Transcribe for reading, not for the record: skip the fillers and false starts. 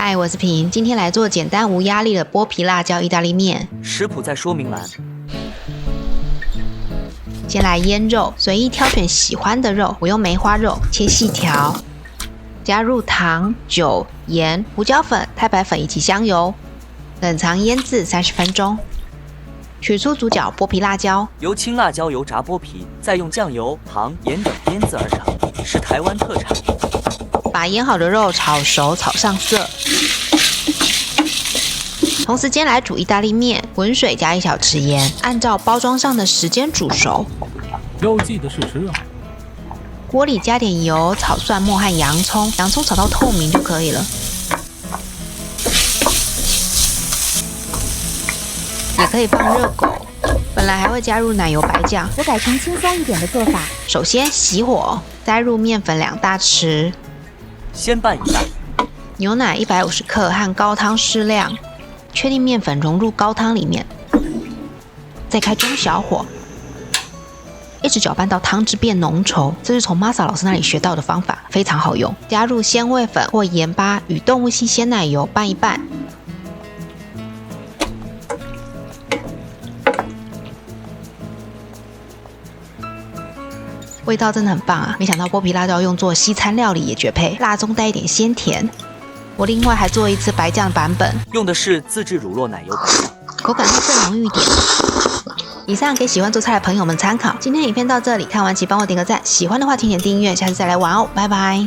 嗨，我是平，今天来做简单无压力的剥皮辣椒意大利面。食谱在说明栏。先来腌肉，随意挑选喜欢的肉，我用梅花肉切细条，加入糖、酒、盐、胡椒粉、太白粉以及香油，冷藏腌制30分钟。取出主角剥皮辣椒，由青辣椒油炸剥皮，再用酱油、糖、盐等腌制而成，是台湾特产。把腌好的肉炒熟，炒上色。同时间来煮意大利面，滚水加1小匙盐，按照包装上的时间煮熟。要记得试吃啊！锅里加点油，炒蒜末和洋葱，洋葱炒到透明就可以了。也可以放热狗，本来还会加入奶油白酱，我改成轻松一点的做法。首先熄火，加入面粉2大匙，先拌一拌，牛奶150克和高汤适量，确定面粉融入高汤里面，再开中小火，一直搅拌到汤汁变浓稠。这是从 Masa 老师那里学到的方法，非常好用。加入鲜味粉或盐巴与动物性鲜奶油拌一拌。味道真的很棒啊！没想到剥皮辣椒用作西餐料理也绝配，辣中带一点鲜甜。我另外还做一次白酱版本，用的是自制乳酪奶油白酱，口感会更浓郁一点。以上给喜欢做菜的朋友们参考。今天影片到这里，看完请帮我点个赞，喜欢的话请点订阅，下次再来玩哦，拜拜。